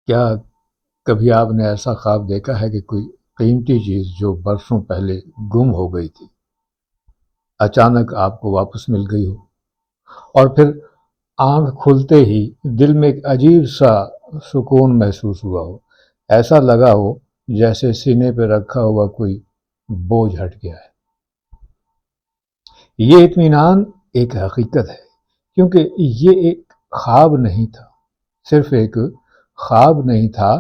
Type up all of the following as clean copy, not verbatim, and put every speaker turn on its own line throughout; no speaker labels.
کیا کبھی آپ نے ایسا خواب دیکھا ہے کہ کوئی قیمتی چیز جو برسوں پہلے گم ہو گئی تھی اچانک آپ کو واپس مل گئی ہو، اور پھر آنکھ کھلتے ہی دل میں ایک عجیب سا سکون محسوس ہوا ہو، ایسا لگا ہو جیسے سینے پہ رکھا ہوا کوئی بوجھ ہٹ گیا ہے؟ یہ اطمینان ایک حقیقت ہے، کیونکہ یہ ایک خواب نہیں تھا، صرف ایک خواب نہیں تھا،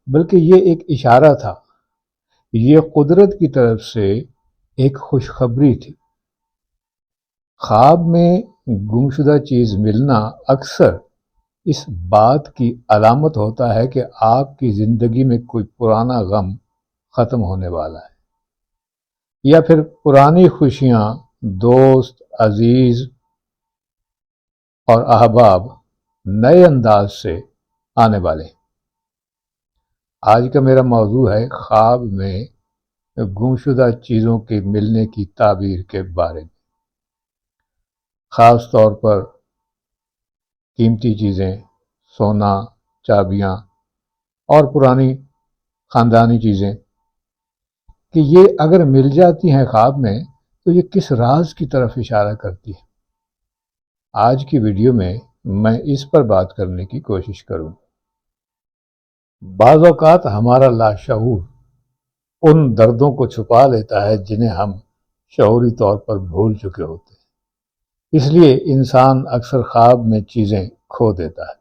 بلکہ یہ ایک اشارہ تھا، یہ قدرت کی طرف سے ایک خوشخبری تھی۔ خواب میں گمشدہ چیز ملنا اکثر اس بات کی علامت ہوتا ہے کہ آپ کی زندگی میں کوئی پرانا غم ختم ہونے والا ہے، یا پھر پرانی خوشیاں، دوست، عزیز اور احباب نئے انداز سے آنے والے ہیں۔ آج کا میرا موضوع ہے خواب میں گمشدہ چیزوں کے ملنے کی تعبیر کے بارے میں، خاص طور پر قیمتی چیزیں، سونا، چابیاں اور پرانی خاندانی چیزیں، کہ یہ اگر مل جاتی ہیں خواب میں تو یہ کس راز کی طرف اشارہ کرتی ہے۔ آج کی ویڈیو میں میں اس پر بات کرنے کی کوشش کروں۔ بعض اوقات ہمارا لاشعور ان دردوں کو چھپا لیتا ہے جنہیں ہم شعوری طور پر بھول چکے ہوتے ہیں، اس لیے انسان اکثر خواب میں چیزیں کھو دیتا ہے۔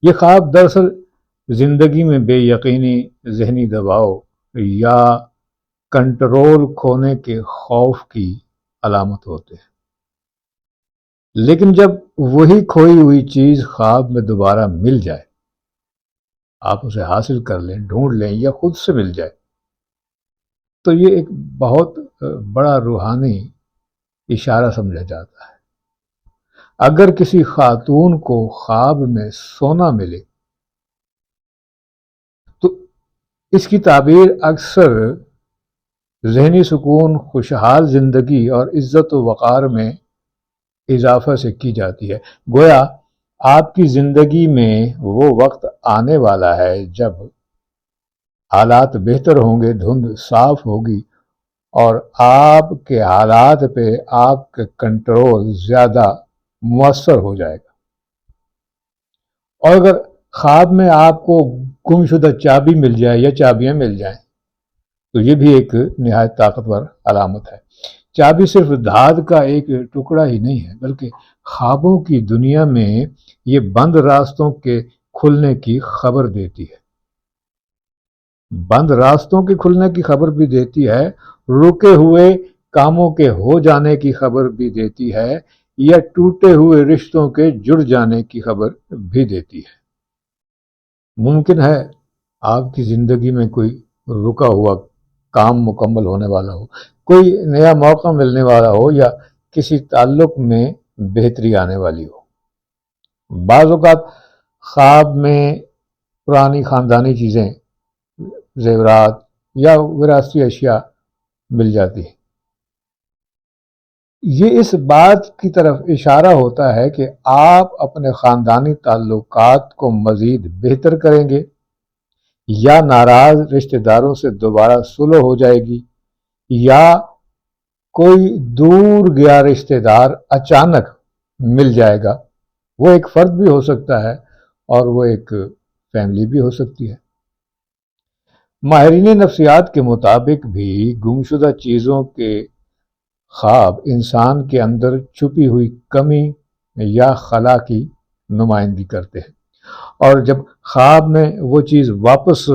یہ خواب دراصل زندگی میں بے یقینی، ذہنی دباؤ یا کنٹرول کھونے کے خوف کی علامت ہوتے ہیں، لیکن جب وہی کھوئی ہوئی چیز خواب میں دوبارہ مل جائے، آپ اسے حاصل کر لیں، ڈھونڈ لیں یا خود سے مل جائے، تو یہ ایک بہت بڑا روحانی اشارہ سمجھا جاتا ہے۔ اگر کسی خاتون کو خواب میں سونا ملے تو اس کی تعبیر اکثر ذہنی سکون، خوشحال زندگی اور عزت و وقار میں اضافہ سے کی جاتی ہے۔ گویا آپ کی زندگی میں وہ وقت آنے والا ہے جب حالات بہتر ہوں گے، دھند صاف ہوگی اور آپ کے حالات پہ آپ کا کنٹرول زیادہ مؤثر ہو جائے گا۔ اور اگر خواب میں آپ کو گمشدہ چابی مل جائے یا چابیاں مل جائیں تو یہ بھی ایک نہایت طاقتور علامت ہے۔ چابی صرف دھات کا ایک ٹکڑا ہی نہیں ہے، بلکہ خوابوں کی دنیا میں یہ بند راستوں کے کھلنے کی خبر دیتی ہے۔ بند راستوں کے کھلنے کی خبر بھی دیتی ہے، رکے ہوئے کاموں کے ہو جانے کی خبر بھی دیتی ہے، یا ٹوٹے ہوئے رشتوں کے جڑ جانے کی خبر بھی دیتی ہے۔ ممکن ہے آپ کی زندگی میں کوئی رکا ہوا کام مکمل ہونے والا ہو، کوئی نیا موقع ملنے والا ہو، یا کسی تعلق میں بہتری آنے والی ہو۔ بعض اوقات خواب میں پرانی خاندانی چیزیں، زیورات یا وراثتی اشیاء مل جاتی ہیں۔ یہ اس بات کی طرف اشارہ ہوتا ہے کہ آپ اپنے خاندانی تعلقات کو مزید بہتر کریں گے، یا ناراض رشتہ داروں سے دوبارہ صلح ہو جائے گی، یا کوئی دور گیا رشتہ دار اچانک مل جائے گا۔ وہ ایک فرد بھی ہو سکتا ہے اور وہ ایک فیملی بھی ہو سکتی ہے۔ ماہرین نفسیات کے مطابق بھی گمشدہ چیزوں کے خواب انسان کے اندر چھپی ہوئی کمی یا خلا کی نمائندگی کرتے ہیں، اور جب خواب میں وہ چیز واپس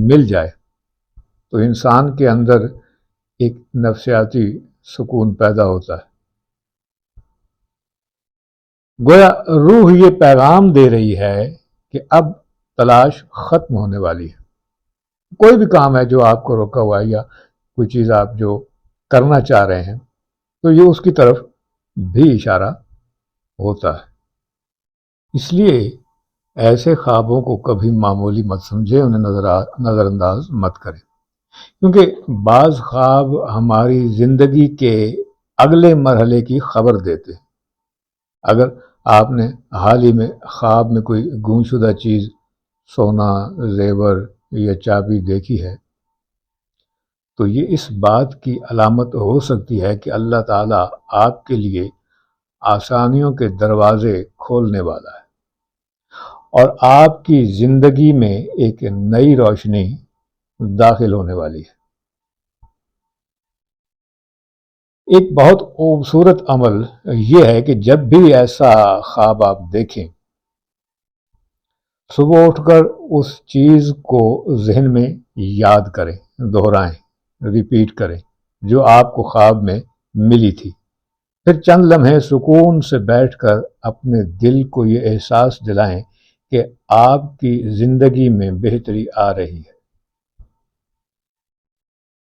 مل جائے تو انسان کے اندر ایک نفسیاتی سکون پیدا ہوتا ہے۔ گویا روح یہ پیغام دے رہی ہے کہ اب تلاش ختم ہونے والی ہے۔ کوئی بھی کام ہے جو آپ کو روکا ہوا ہے، یا کوئی چیز آپ جو کرنا چاہ رہے ہیں، تو یہ اس کی طرف بھی اشارہ ہوتا ہے۔ اس لیے ایسے خوابوں کو کبھی معمولی مت سمجھیں، انہیں نظر انداز مت کریں، کیونکہ بعض خواب ہماری زندگی کے اگلے مرحلے کی خبر دیتے ہیں۔ اگر آپ نے حال ہی میں خواب میں کوئی گمشدہ چیز سونا، زیور یا چابی دیکھی ہے تو یہ اس بات کی علامت ہو سکتی ہے کہ اللہ تعالیٰ آپ کے لیے آسانیوں کے دروازے کھولنے والا ہے اور آپ کی زندگی میں ایک نئی روشنی داخل ہونے والی ہے۔ ایک بہت خوبصورت عمل یہ ہے کہ جب بھی ایسا خواب آپ دیکھیں، صبح اٹھ کر اس چیز کو ذہن میں یاد کریں، دہرائیں، ریپیٹ کریں جو آپ کو خواب میں ملی تھی۔ پھر چند لمحے سکون سے بیٹھ کر اپنے دل کو یہ احساس دلائیں کہ آپ کی زندگی میں بہتری آ رہی ہے۔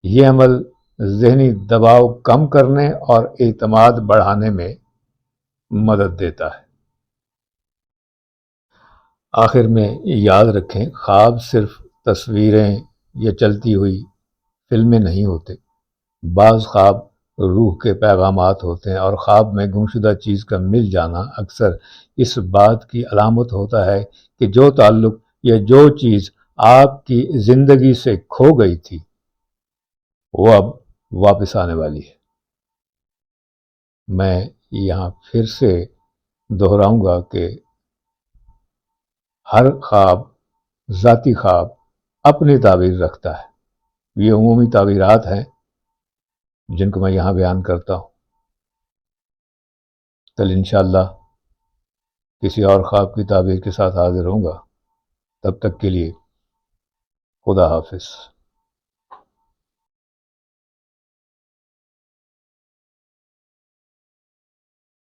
یہ عمل ذہنی دباؤ کم کرنے اور اعتماد بڑھانے میں مدد دیتا ہے۔ آخر میں یاد رکھیں، خواب صرف تصویریں یا چلتی ہوئی فلمیں نہیں ہوتے۔ بعض خواب روح کے پیغامات ہوتے ہیں، اور خواب میں گمشدہ چیز کا مل جانا اکثر اس بات کی علامت ہوتا ہے کہ جو تعلق یا جو چیز آپ کی زندگی سے کھو گئی تھی وہ اب واپس آنے والی ہے۔ میں یہاں پھر سے دہراؤں گا کہ ہر خواب، ذاتی خواب، اپنی تعبیر رکھتا ہے۔ یہ عمومی تعبیرات ہیں جن کو میں یہاں بیان کرتا ہوں۔ کل انشاءاللہ کسی اور خواب کی تعبیر کے ساتھ حاضر ہوں گا۔ تب تک کے لیے خدا حافظ۔